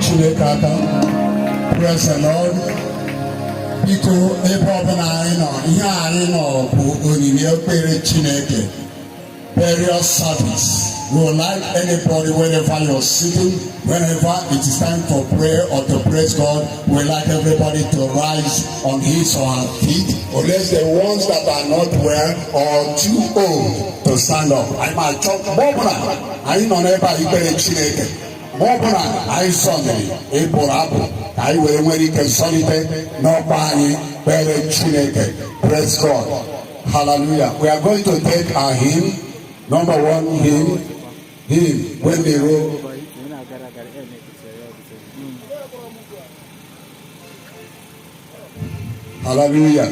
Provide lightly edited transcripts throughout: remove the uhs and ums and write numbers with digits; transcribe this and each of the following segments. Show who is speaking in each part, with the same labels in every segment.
Speaker 1: Chineke aka. Praise the Lord. Biko ebe ọbụla anyị nọ, ihe anyị nọ bụ onyinye okpere Chineke. Burial service. We would like anybody, wherever you're sitting, whenever it is time for prayer or to praise God, we would like everybody to rise on his or her feet, unless the ones that are not well or too old to stand up. I'm a church. I know never you Chineke. Mọbụna anyị sọndịrị ịbụrụ abụ ka anyị were nwere ike nsọlite n'ọkwa anyị kpere Chineke. Praise God. Hallelujah. We are going to take our hymn. Number one hymn. When they roll. Hallelujah.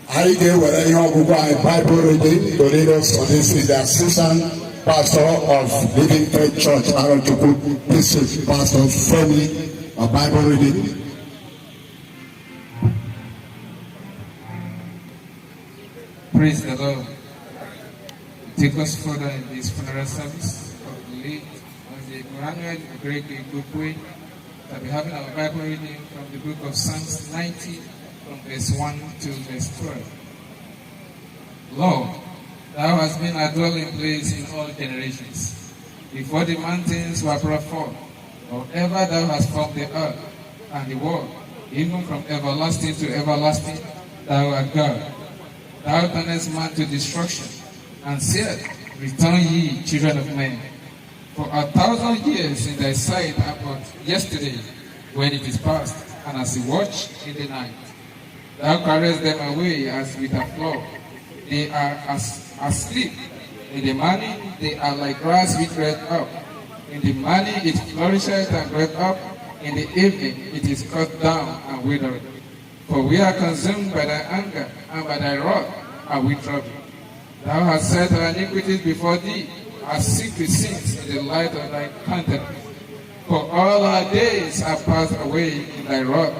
Speaker 1: I gave a Bible reading to lead us on this. Is the assistant pastor of Living Faith Church, Arochukwu. This is Pastor Family, a Bible reading.
Speaker 2: Praise the Lord. Take us further in this funeral service of the late Mazi, Emmanuel, Okereke, Igbokwe. We'll be having our Bible reading from the book of Psalms 90, from verse 1 to verse 12. Lord, thou hast been a dwelling place in all generations. Before the mountains were brought forth, or ever thou hast formed the earth and the world, even from everlasting to everlasting, thou art God. Thou turnest man to destruction, and said, return ye, children of men. For 1,000 years in thy sight are but yesterday, when it is past, and as a watch in the night. Thou carriest them away as with a flock. They are as asleep. In the morning they are like grass which groweth up. In the morning it flourisheth and groweth up. In the evening it is cut down and withered. For we are consumed by thy anger, and by thy wrath are we troubled. Thou hast set our iniquities before thee, as secret sins in the light of thy countenance. For all our days are passed away in thy wrath.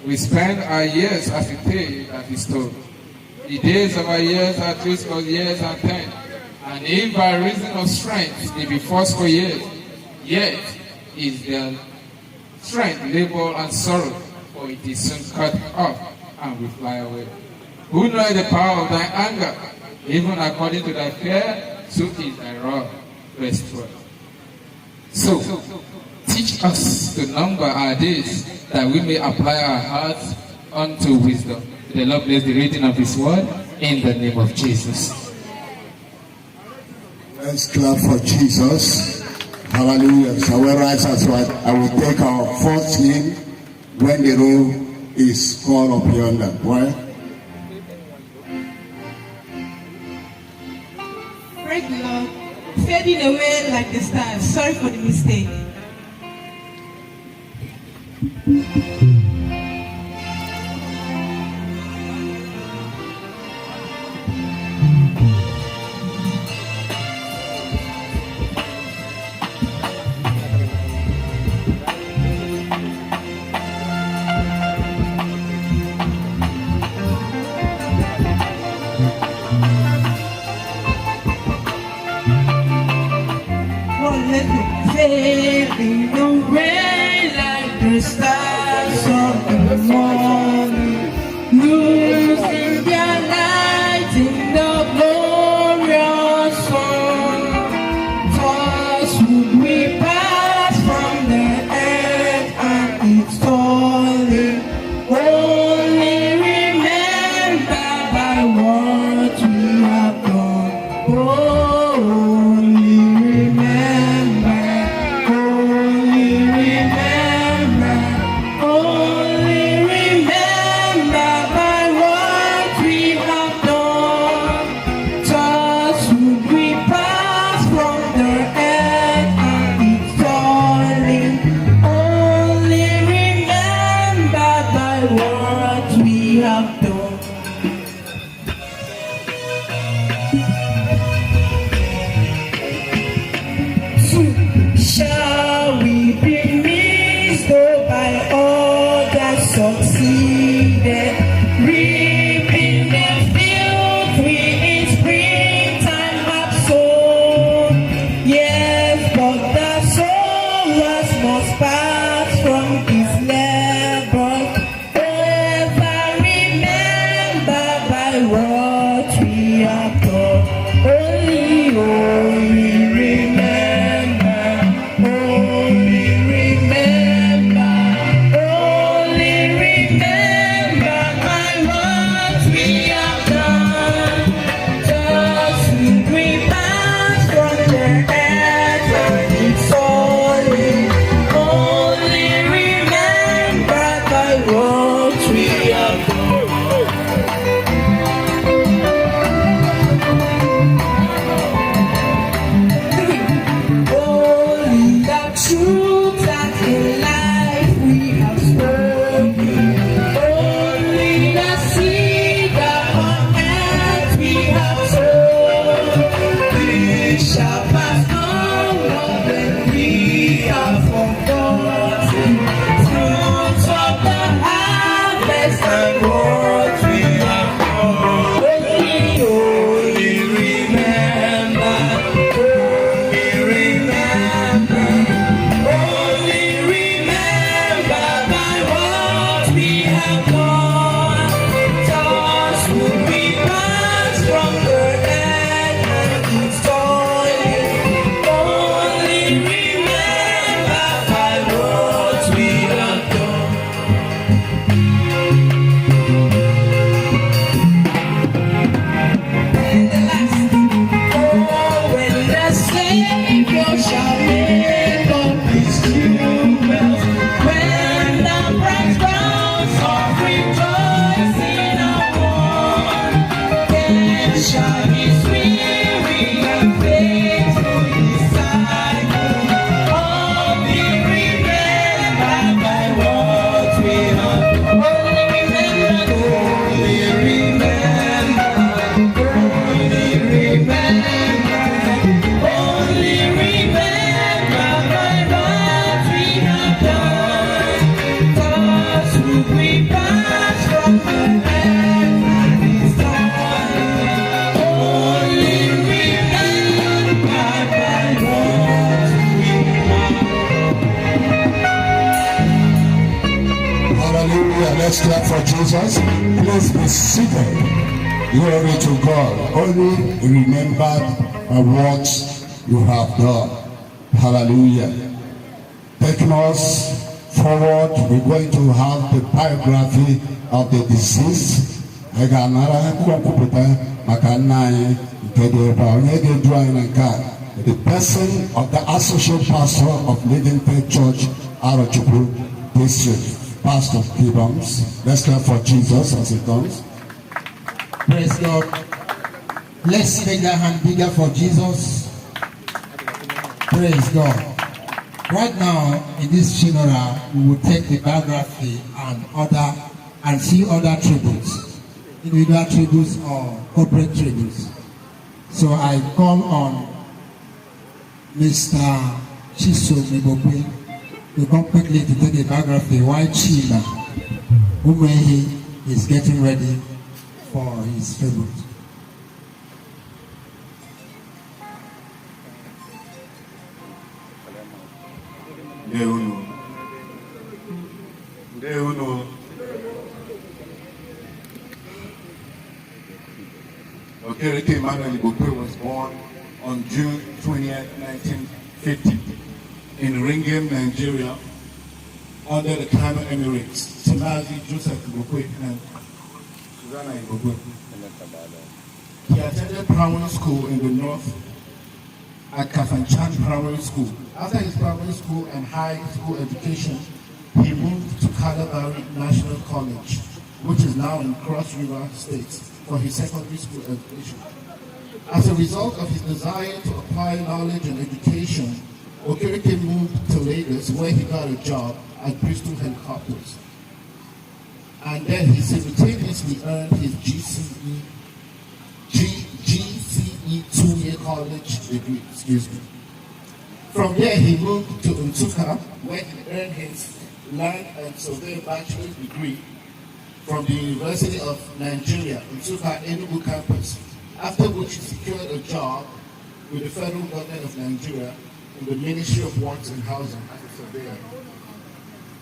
Speaker 2: We spend our years as a tale that is told. The days of our years are 3 years and 10. And if by reason of strength they be 80 years, yet is their strength labor and sorrow, for it is soon cut off and will fly away. Who knoweth the power of thy anger? Even according to thy fear, so is thy wrath. Verse 12. So, teach us to number our days, that we may apply our hearts unto wisdom. The Lord bless the reading of his word, in the name of Jesus.
Speaker 1: Let's clap for Jesus. Hallelujah. Shall we rise as well? I will take our first hymn, when the roll is called up yonder. Why?
Speaker 3: Praise the Lord. Fading away like the stars. Sorry for the mistake. Fading away like the stars of the morning, losing their light in the glorious sun. Thus would we pass from the earth and its toiling, only remember by what we have done. Only remember by what truth that in life we have spoken. Only the seed upon earth we have sown. We shall pass no more than we have forgotten. Fruits of the harvest and what we have done. Only remember, only remember by what we have done. Thus will we pass from the earth and its toiling. Only remember by what we have done. And the last, oh, when the Savior shall make up his jewels, when the bright crowns of rejoicing are won, then shall his weary and faithful disciples all be remembered by what we have done. Only remember, only remember, only remember, only remember by what we have done. Thus would we pass from the earth and its toiling. Only remember by what we have done.
Speaker 1: Hallelujah. Let's clap for Jesus. Please be seated. Glory to God. Only remember what you have done. Hallelujah. Taking us forward, we're going to have the biography of the deceased. The person of the associate pastor of Living Faith Church, Arochukwu District, Pastor Kibams. Let's clap for Jesus as he comes.
Speaker 4: Praise God. Let's make that hand bigger for Jesus. Praise God. Right now, in this funeral, we will take the biography and see other tributes, individual tributes or corporate tributes. So I call on Mr. Igbokwe to come quickly to take the biography while Chima Umehi is getting ready for his tribute.
Speaker 5: Okereke Emmanuel Igbokwe was born on June 20th, 1950 in Ringem, Nigeria, under the Kano Emirates to Mazi Joseph Igbokwe and Susanna Igbokwe. He attended primary school in the north at Kafanchan Primary School. After his primary school and high school education, he moved to Kalabari National College, which is now in Cross River State, for his secondary school education. As a result of his desire to apply knowledge and education, Okereke moved to Lagos, where he got a job at Bristol Helicopters. And then he simultaneously earned his GCE 2-year college degree. From there, he moved to Nsukka, where he earned his land and survey bachelor's degree from the University of Nigeria, Nsukka Enugu campus, after which he secured a job with the federal government of Nigeria in the Ministry of Works and Housing as a surveyor.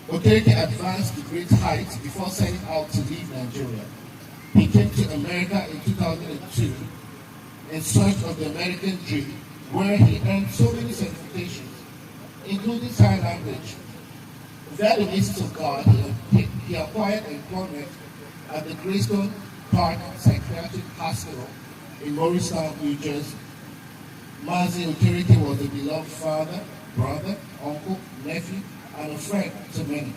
Speaker 5: Okereke advanced to great heights before setting out to leave Nigeria. He came to America in 2002 in search of the American dream, where he earned so many certifications, including sign language. Via the basis of God, he acquired employment at the Greystone Park Psychiatric Hospital in Morristown, New Jersey. Mazi Okereke was a beloved father, brother, uncle, nephew, and a friend to many.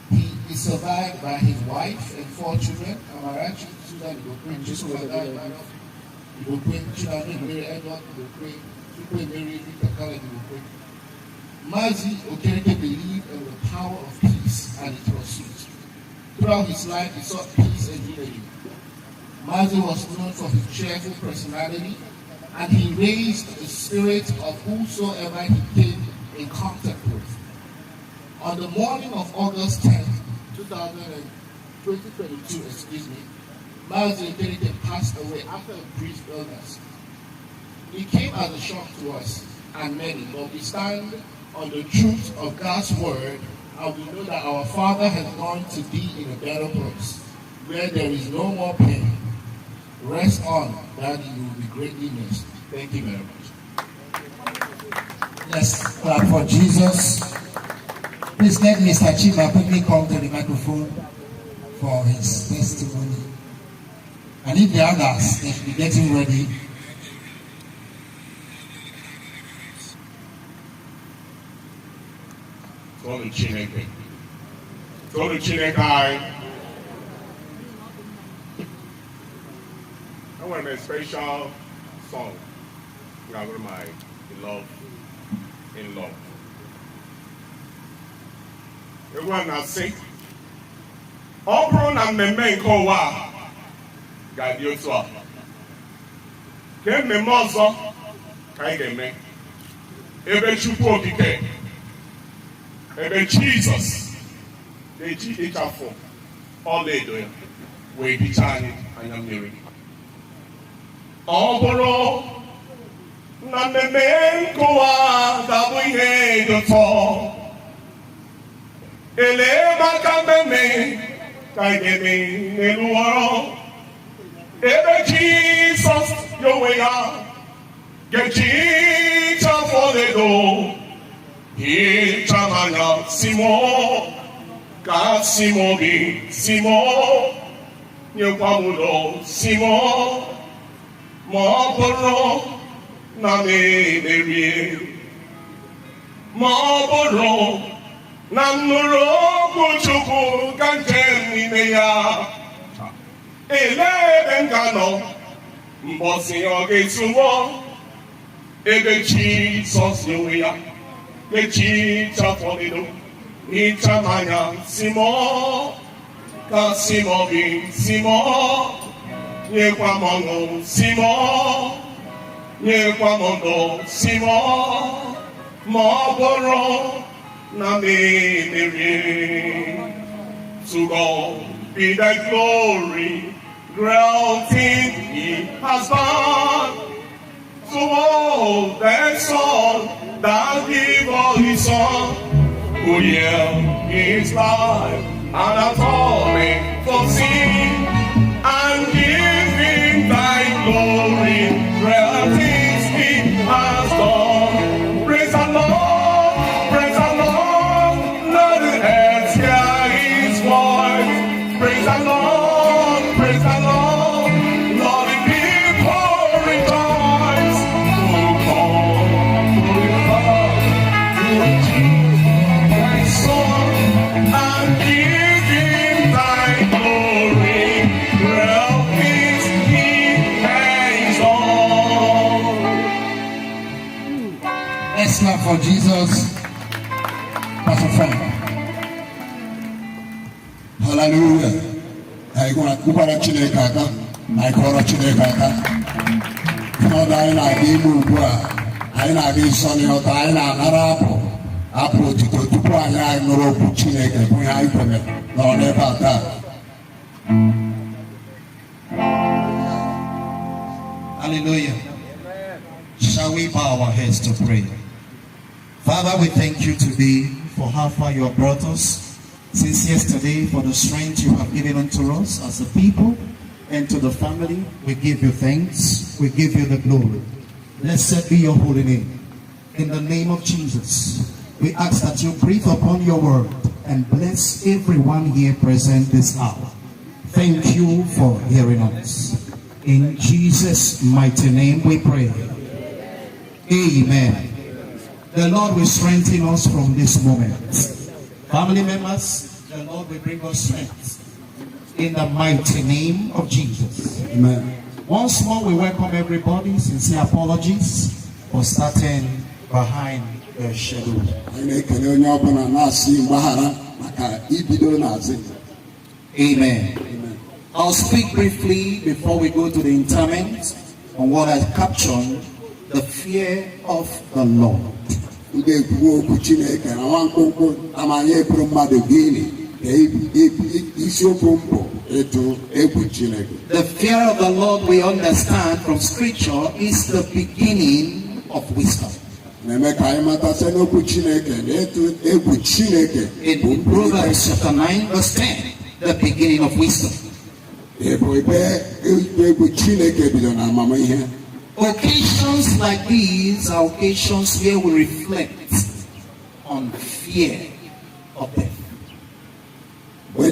Speaker 5: He is survived by his wife and 4 children, Amarachi, Susan Igbokwe, Igbokwe, Chidame, Mary Edward Igbokwe, Chukwe, Mary, Victor Khaled Igbokwe. Mazi Okereke believed in the power of peace and its pursuit. Throughout his life, he sought peace and unity. Mazi was known for his cheerful personality, and he raised the spirit of whosoever he came in contact with. On the morning of August 10th, 2022, Mazi Okereke passed away after a brief illness. He came as a shock to us and many, but we stand on the truth of God's word, and we know that our Father has gone to be in a better place, where there is no more pain. Rest on, Daddy, you will be greatly missed. Thank you very much.
Speaker 4: Let's clap for Jesus. Please let Mr. Chima quickly come to the microphone for his testimony. And if the others, they should be getting ready.
Speaker 6: Tolu Chineke. Tolu Chineke I want a special song about my beloved in love. Everyone now sing. Ọ bụrụ na mmemme nke ụwa a ga-adị otu a, ka mmemme ọzọ ka anyị ga-eme ebe Chukwu Okike, ebe Jizọs na-eji ịchafụ ọlaedo ya wee hichaa anyị anya mmiri. Ọ bụrụ na mmemme nke ụwa ga-abụ ihe dị ụtọ, elee maka mmemme ka anyị ga-eme n'elu ụwa ebe Jizọs n'onwe ya ga-eji ịchafụ ọlaedo hichaa m anya Simo, ka Simo gị Simo, nyekwa m ụlọ Simo. Ma ọ bụrụ na m emerie, ma ọ bụrụ na m nụrụ okwu Chukwu ka njem n'ime ya, elee ebe m ga-anọ mbọsị ọ ga-etuwo ebe Jizọs n'onwe ya ga-eji ịchafụ ọlaedo hichaa m anya Simo, ka Simo gị Simo, nyekwa m ọṅụ Simo, nyekwa m ndụ Simo. Ma ọ bụrụ na m emerie, to God be the glory, great thing He has done. To all that Son that give all His Son, who yield His life and atonement for sin, and give Him Thy glory, great things He has done. Praise the Lord, let the earth hear His voice. Praise the Lord, let the people rejoice. Oh, come, Jesus, Thy Son, and give Him Thy glory.
Speaker 4: Let's clap for Jesus. Pastor Frank.
Speaker 1: Hallelujah. I go to Kubara Chinekata. I call a Chinekata. Father, I like him. I like his son. I like Arapo. Apple to go to Paya and Ropu Chineke. We are going to never that.
Speaker 4: Hallelujah. Shall we bow our heads to pray? Father, we thank you today for how far you have brought us since yesterday, for the strength you have given unto us as a people and to the family. We give you thanks. We give you the glory. Blessed be your holy name. In the name of Jesus, we ask that you breathe upon your word and bless everyone here present this hour. Thank you for hearing us. In Jesus' mighty name we pray. Amen. The Lord will strengthen us from this moment. Family members, the Lord will bring us strength. In the mighty name of Jesus.
Speaker 1: Amen.
Speaker 4: Once more, we welcome everybody. Sincere apologies for starting behind the schedule.
Speaker 7: Amen. I'll speak briefly before we go to the interment on what I captioned the fear of the Lord. The fear of the Lord, we understand from scripture, is the beginning of wisdom. In Proverbs chapter 9 verse 10, the beginning of wisdom. Occasions like these are occasions where we reflect on fear of death. In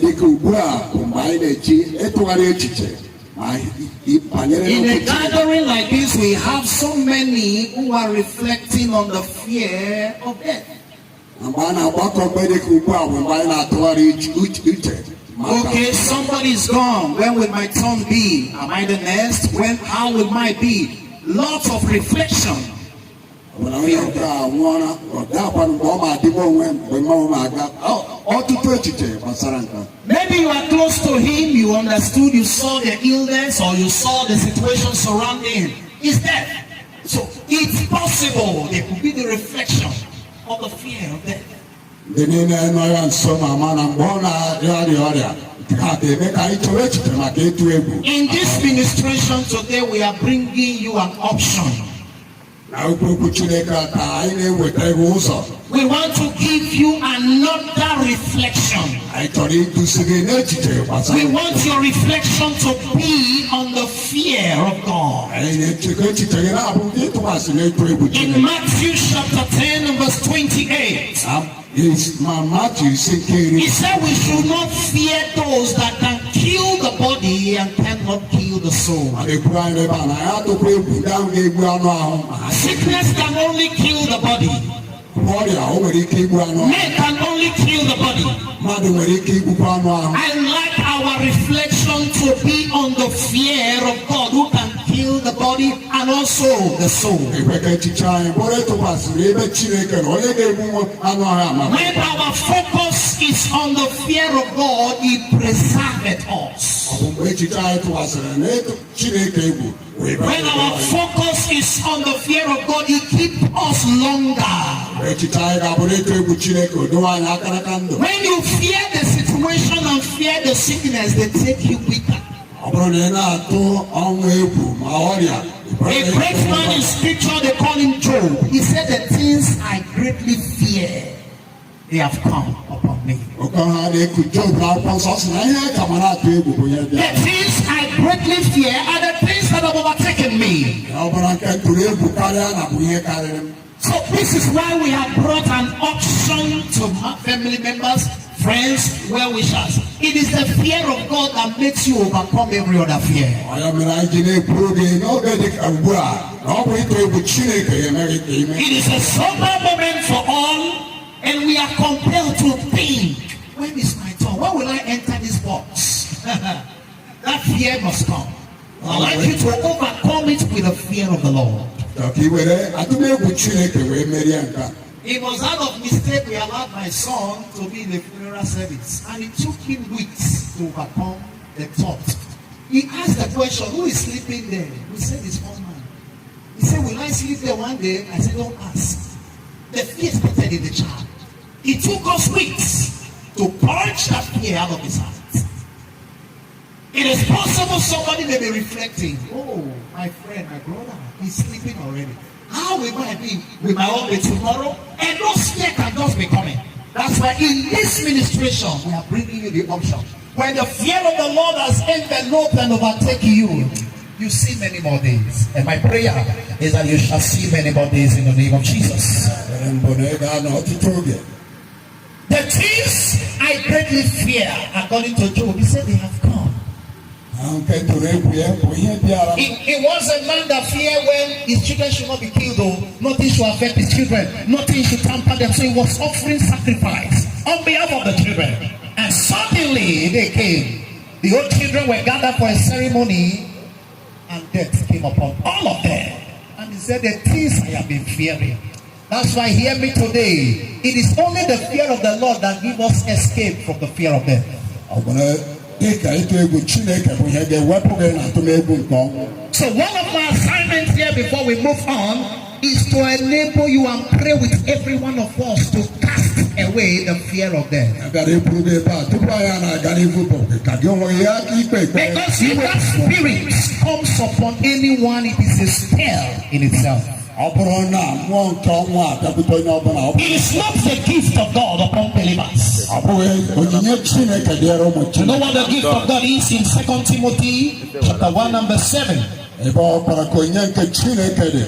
Speaker 7: a gathering like this, we have so many who are reflecting on the fear of death. Okay, somebody's gone. When will my turn be? Am I the next? How will mine be? Lots of reflection. Maybe you are close to him, you understood, you saw the illness, or you saw the situation surrounding him. He's dead. So it's possible there could be the reflection of the fear of death. In this ministration today, we are bringing you an option. We want to give you another reflection. We want your reflection to be on the fear of God. In Matthew chapter 10 and verse 28, he said we should not fear those that can kill the body and cannot kill the soul. Sickness can only kill the body. Men can only kill the body. I like our reflection to be on the fear of God, who can kill the body and also the soul. When our focus is on the fear of God, He preserveth us. When our focus is on the fear of God, He keeps us longer. When you fear the situation and fear the sickness, they take you quicker. A great man in scripture, they call him Job. He said, the things I greatly fear, they have come upon me. The things I greatly fear are the things that have overtaken me. So this is why we have brought an option to family members, friends, well-wishers. It is the fear of God that makes you overcome every other fear. It is a sober moment for all, and we are compelled to think, when is my turn? When will I enter this box? That fear must come. I'd like you to overcome it with the fear of the Lord. It was out of mistake we allowed my son to be in the funeral service, and it took him weeks to overcome the thought. He asked the question, who is sleeping there? We said, his husband. He said, will I sleep there one day? I said, don't ask. The fear started in the child. It took us weeks to purge that fear out of his heart. It is possible somebody may be reflecting, oh, my friend, my brother, he's sleeping already. How will I be with my own day tomorrow? And those fear can just be coming. That's why in this ministration, we are bringing you the option. When the fear of the Lord has enveloped and overtaken you, you see many more days. And my prayer is that you shall see many more days in the name of Jesus. The things I greatly fear, according to Job, he said they have come. It was a man that feared when his children should not be killed, or nothing should affect his children, nothing should tamper them. So he was offering sacrifice on behalf of the children. And suddenly they came. The old children were gathered for a ceremony, and death came upon all of them. And he said, the things I have been fearing, That's why hear me today. It is only the fear of the Lord that gives us escape from the fear of death. So one of my assignments here before we move on is to enable you and pray with every one of us to cast away the fear of death. Because if that spirit comes upon anyone, it is a spell in itself. It is not the gift of God upon believers. You know what the gift of God is in 2 Timothy chapter 1 and verse 7? He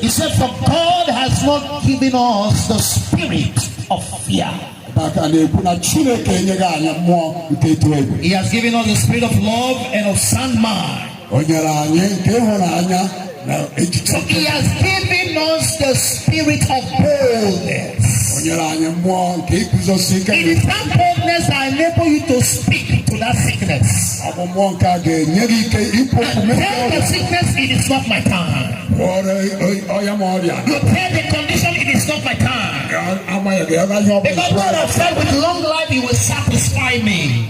Speaker 7: said, for God has not given us the spirit of fear. He has given us the spirit of love and of sound mind. So he has given us the spirit of boldness. It is that boldness that enables you to speak to that sickness. And tell the sickness, it is not my time. You tell the condition, it is not my time. Because God has said, with long life he will satisfy me.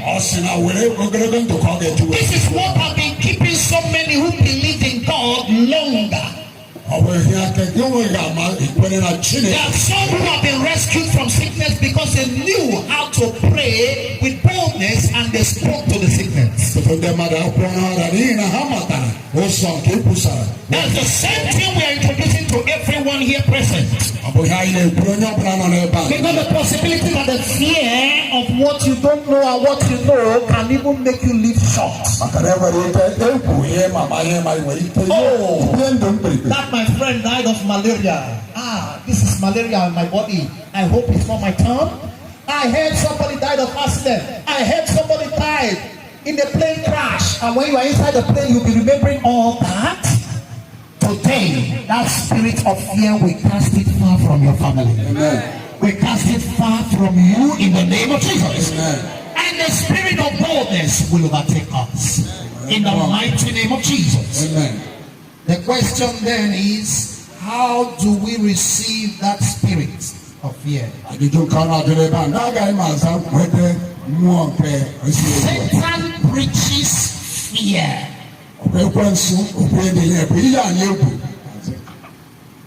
Speaker 7: This is what I've been keeping so many who believe in God longer. There are some who have been rescued from sickness because they knew how to pray with boldness and they spoke to the sickness. That's the same thing we are introducing to everyone here present. Because the possibility that the fear of what you don't know and what you know can even make you live short. Oh, that my friend died of malaria. This is malaria in my body. I hope it's not my turn. I heard somebody died of accident. I heard somebody died in a plane crash. And when you are inside the plane, you'll be remembering all that. Today, that spirit of fear, we cast it far from your family. Amen. We cast it far from you in the name of Jesus. Amen. And the spirit of boldness will overtake us. Amen. In the mighty name of Jesus. Amen. The question then is, how do we receive that spirit of fear? Satan preaches fear.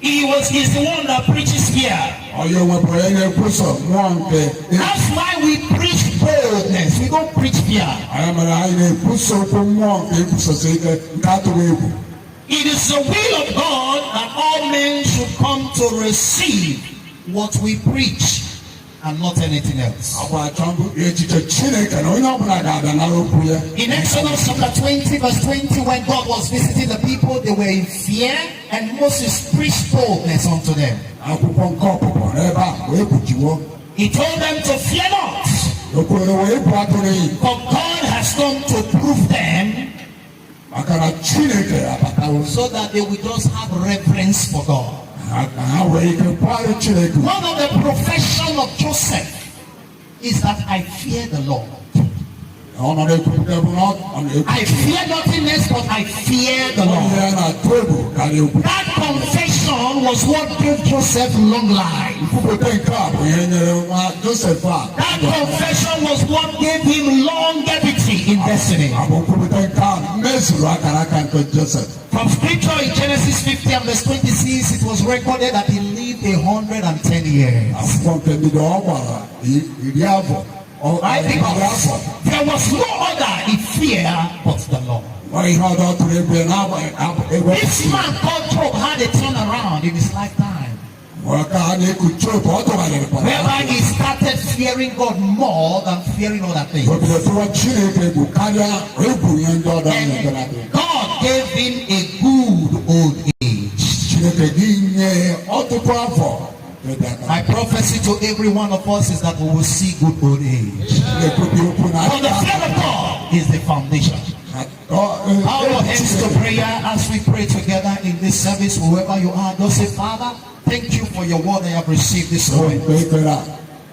Speaker 7: He's the one that preaches fear. That's why we preach boldness. We don't preach fear. It is the will of God that all men should come to receive what we preach and not anything else. In Exodus chapter 20 verse 20, when God was visiting the people, they were in fear and Moses preached boldness unto them. He told them to fear not, for God has come to prove them, so that they will just have reverence for God. One of the profession of Joseph is that I fear the Lord. I fear nothing else, but I fear the Lord. That confession was what gave Joseph long life. That confession was what gave him longevity in destiny. From scripture in Genesis 50 and verse 26, it was recorded that he lived 110 years. Right? Because there was no other in fear but the Lord. This man called Job had a turnaround in his lifetime, whereby he started fearing God more than fearing other things. And God gave him a good old age. My prophecy to every one of us is that we will see good old age. For the fear of God is the foundation. Bow your hands to prayer as we pray together in this service, whoever you are. Just say, Father, thank you for your word I have received this morning.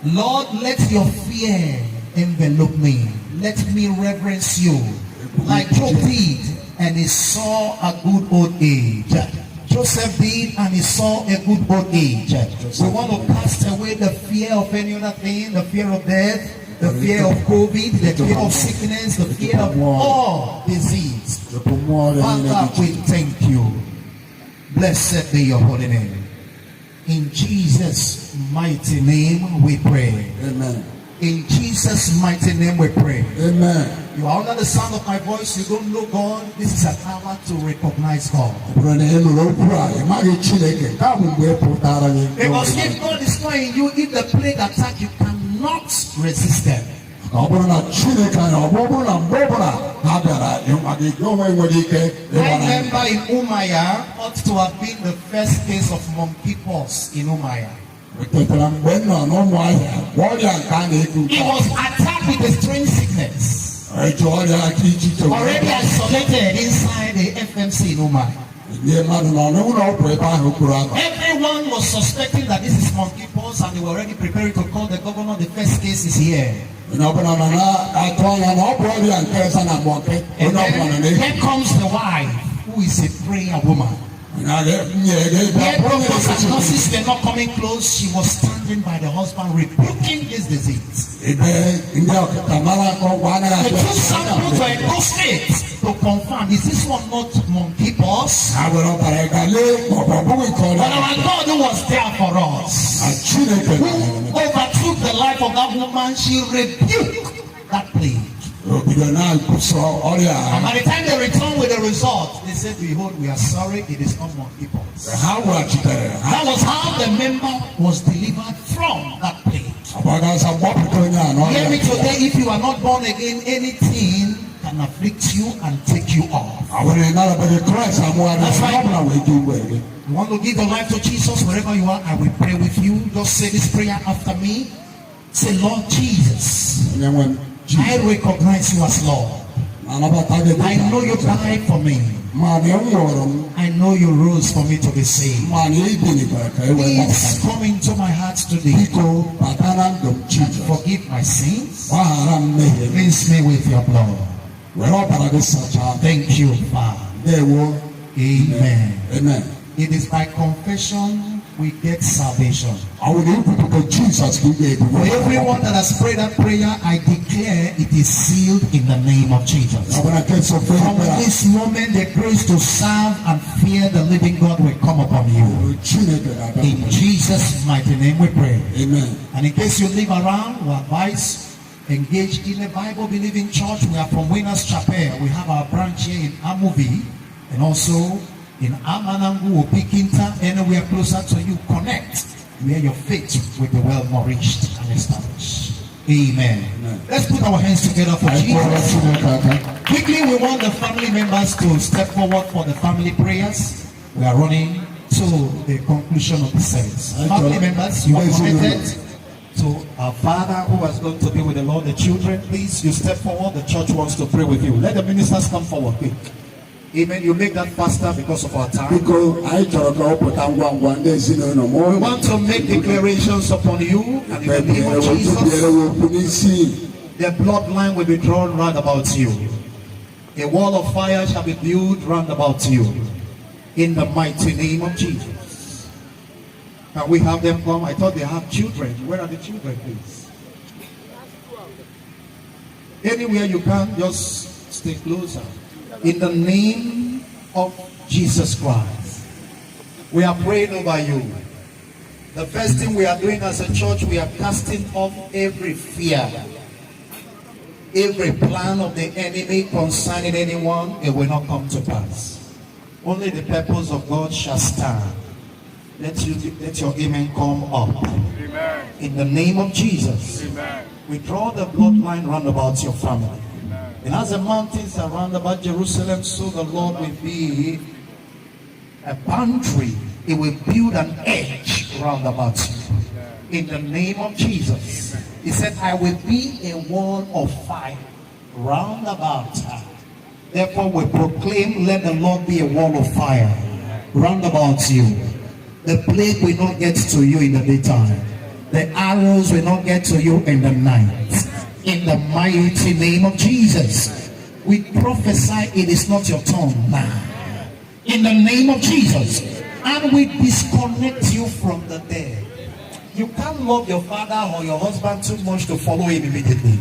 Speaker 7: Lord, let your fear envelop me. Let me reverence you like Job did, and he saw a good old age. Joseph did, and he saw a good old age. We want to cast away the fear of any other thing, the fear of death, the fear of COVID, the fear of sickness, the fear of all disease. Father, we thank you. Blessed be your holy name. In Jesus' mighty name we pray.
Speaker 1: Amen.
Speaker 7: In Jesus' mighty name we pray.
Speaker 1: Amen.
Speaker 7: You are under the sound of my voice. You don't know God. This is an hour to recognize God.
Speaker 1: Because
Speaker 7: if God is not in you, if the plague attack, you cannot resist them. I remember in Umaya ought to have been the first case of monkeypox in Umaya. He was attacked with a strange sickness. Already isolated inside the FMC in Umaya. Everyone was suspecting that this is monkeypox, and they were already preparing to call the governor. The first case is here. And then here comes the wife, who is a prayer woman. Here doctors and nurses were not coming close. She was standing by the husband, rebuking this disease. The two samples were go straight to confirm, is this one not monkeypox? But our God who was there for us, who overtook the life of that woman, she rebuked that plague. And by the time they returned with the result, they said, behold, we are sorry, it is not monkeypox. That was how the member was delivered from that plague. Hear me today, if you are not born again, anything can afflict you and take you off. That's right. You want to give your life to Jesus wherever you are, I will pray with you. Just say this prayer after me. Say, Lord Jesus, I recognize you as Lord. I know you died for me. I know you rose for me to be saved. Please come into my heart today and forgive my sins. Cleanse me with your blood. Thank you, Father. Amen.
Speaker 1: Amen.
Speaker 7: It is by confession we get salvation.
Speaker 1: For
Speaker 7: everyone that has prayed that prayer, I declare it is sealed in the name of Jesus. From this moment, the grace to serve and fear the living God will come upon you. In Jesus' mighty name we pray.
Speaker 1: Amen.
Speaker 7: And in case you live around, we advise engaged in a Bible-believing church. We are from Winners Chapel. We have our branch here in Amubi and also in Amanangu, Opikinta, anywhere closer to you. Connect where your faith will be well nourished and established. Amen. Let's put our hands together for Jesus. Quickly, we want the family members to step forward for the family prayers. We are running to the conclusion of the service. Family members, you are committed to our Father who has gone to be with the Lord. The children, please, you step forward. The church wants to pray with you. Let the ministers come forward, quick. Amen. You make that faster because of our time. We want to make declarations upon you, and in the name of Jesus, the bloodline will be drawn round about you. A wall of fire shall be built round about you. In the mighty name of Jesus. Can we have them come? I thought they have children. Where are the children, please? Anywhere you can, just stay closer. In the name of Jesus Christ, we are praying over you. The first thing we are doing as a church, we are casting off every fear, every plan of the enemy concerning anyone. It will not come to pass. Only the purpose of God shall stand. Let your amen come up. Amen. In the name of Jesus, amen. We draw the bloodline round about your family. And as the mountains are round about Jerusalem, so the Lord will be a boundary. It will build an edge round about you. In the name of Jesus. He said, I will be a wall of fire round about her. Therefore we proclaim, let the Lord be a wall of fire round about you. The plague will not get to you in the daytime. The arrows will not get to you in the night. In the mighty name of Jesus, we prophesy it is not your turn now. In the name of Jesus, and we disconnect you from the dead. You can't love your father or your husband too much to follow him immediately.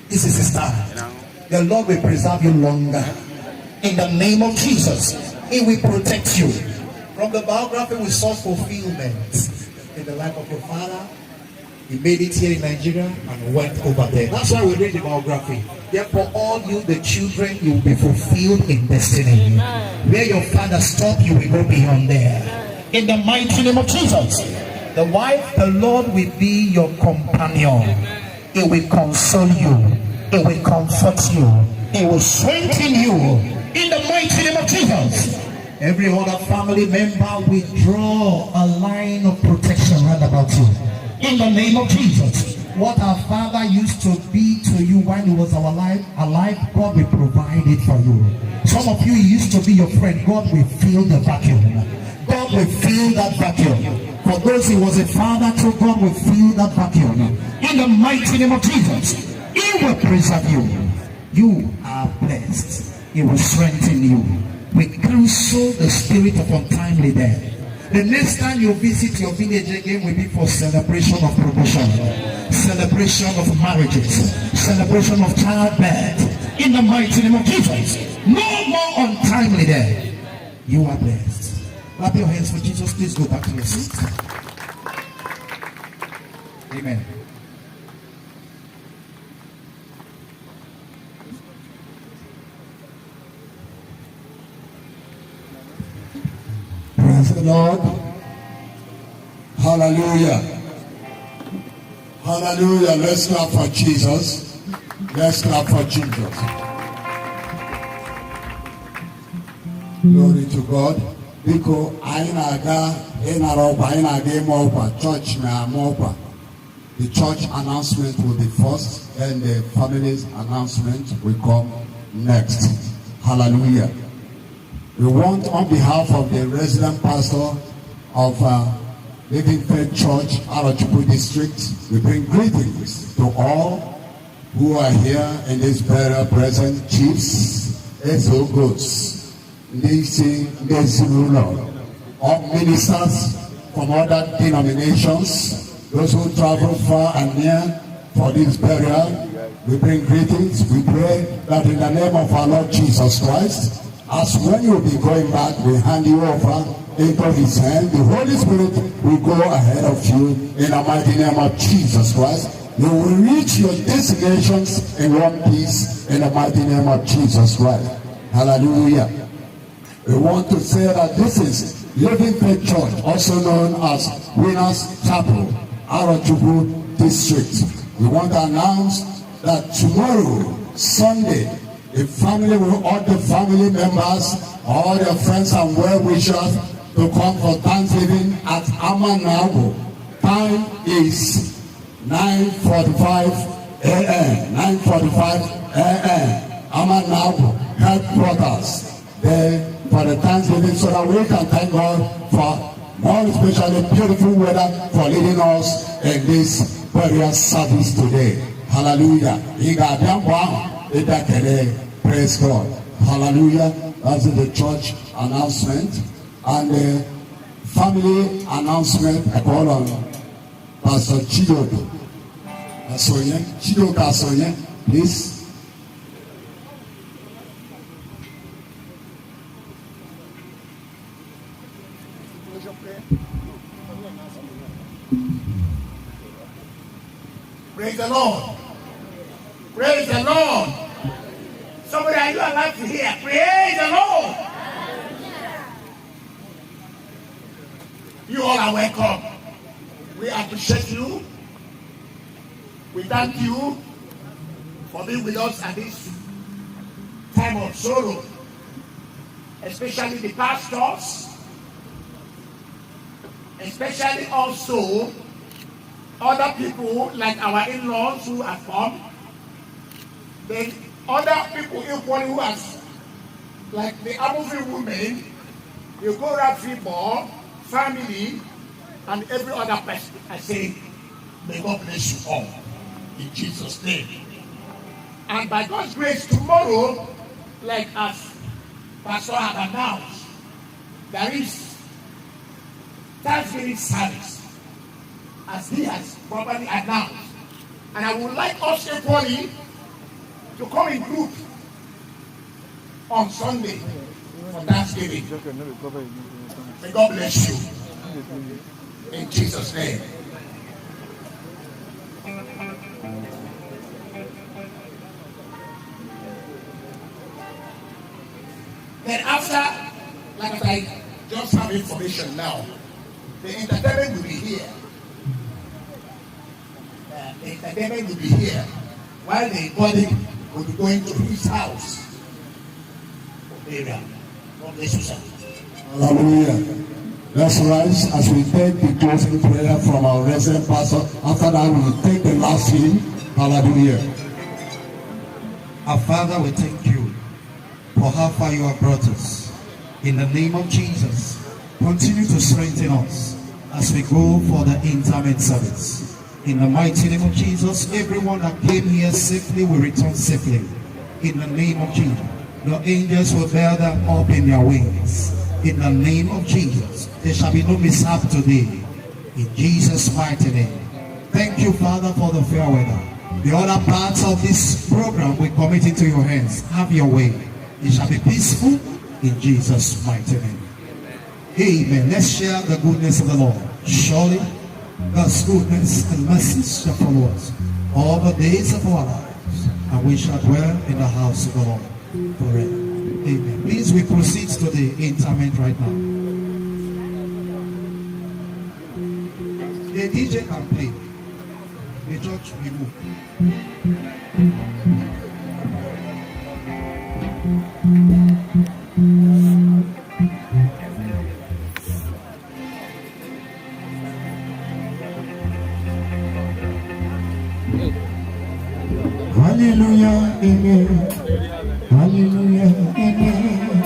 Speaker 7: This is his time. The Lord will preserve you longer. In the name of Jesus, he will protect you. From the biography, we saw fulfillment in the life of your father. He made it here in Nigeria and went over there. That's why we read the biography. Therefore, all you, the children, you will be fulfilled in destiny. Where your father stopped, you will go beyond there. In the mighty name of Jesus. The wife, the Lord will be your companion. It will console you. It will comfort you. It will strengthen you. In the mighty name of Jesus. Every other family member will draw a line of protection right about you. In the name of Jesus. What our father used to be to you when he was alive, God will provide it for you. Some of you used to be your friend. God will fill the vacuum. God will fill that vacuum. For those he was a father to, God will fill that vacuum. In the mighty name of Jesus. He will preserve you. You are blessed. He will strengthen you. We cancel the spirit of untimely death. The next time you visit your village again will be for celebration of promotion, celebration of marriages, celebration of childbirth. In the mighty name of Jesus. No more untimely death. You are blessed. Clap your hands for Jesus. Please go back to your seat. Amen.
Speaker 1: Praise the Lord. Hallelujah. Hallelujah. Let's clap for Jesus. Let's clap for Jesus. Glory to God. Biko anyị na-aga ịnara ọkwa, anyị na-aga ime ọkwa, church na-ama ọkwa. The church announcement will be first, and the family's announcement will come next. Hallelujah. We want, on behalf of the resident pastor of Living Faith Church, Arochukwu district, we bring greetings to all who are here in this burial present, chiefs, Ezo goods, all ministers from other denominations, those who travel far and near for this burial. We bring greetings. We pray that in the name of our Lord Jesus Christ, as when you will be going back, we hand you over into his hand. The Holy Spirit will go ahead of you in the mighty name of Jesus Christ. You will reach your destinations in one piece in the mighty name of Jesus Christ. Hallelujah. We want to say that this is Living Faith Church, also known as Winners Chapel, Arochukwu district. We want to announce that tomorrow, Sunday, the family will order family members, all their friends and well-wishers to come for Thanksgiving at Amanago. Time is 9:45 a.m. 9:45 a.m. Amanago headquarters there for the Thanksgiving, so that we can thank God for more especially beautiful weather for leading us in this burial service today. Hallelujah. Praise God. Hallelujah. That's the church announcement. And the family announcement, I call on Pastor Chidoka Asonye, please.
Speaker 5: Praise the Lord. Praise the Lord. Somebody, are you alive to hear? Praise the Lord. You all are welcome. We appreciate you. We thank you for being with us at this time of sorrow, especially the pastors, especially also other people like our in-laws who have come, then other people equally who have, like the Amofi women, the Gorafi Bo, family, and every other person. I say, may God bless you all in Jesus' name. And by God's grace, tomorrow, like as Pastor had announced, there is Thanksgiving service, as he has properly announced. And I would like us equally to come in group on Sunday for Thanksgiving. May God bless you. In Jesus' name. Then after, like I just have information now, the entertainment will be here. The entertainment will be here, while the body will be going to his house. Area. God bless you, sir.
Speaker 1: Hallelujah. Let's rise as we take the closing prayer from our resident pastor. After that, we will take the last hymn. Hallelujah.
Speaker 7: Our Father, we thank you for how far you have brought us. In the name of Jesus, continue to strengthen us as we go for the interment service. In the mighty name of Jesus, everyone that came here safely will return safely. In the name of Jesus, your angels will bear them up in their wings. In the name of Jesus, there shall be no mishap today. In Jesus' mighty name. Thank you, Father, for the fair weather. The other parts of this program we commit into your hands. Have your way. It shall be peaceful in Jesus' mighty name. Amen. Let's share the goodness of the Lord. Surely God's goodness and mercy shall follow us all the days of our lives, and we shall dwell in the house of the Lord forever. Amen. Please, we proceed to the interment right now. The DJ can play. The church will move.
Speaker 1: Hallelujah, amen. Hallelujah, amen.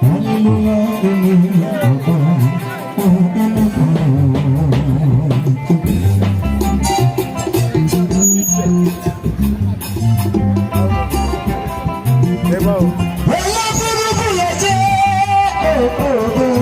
Speaker 1: Hallelujah, amen. Oh,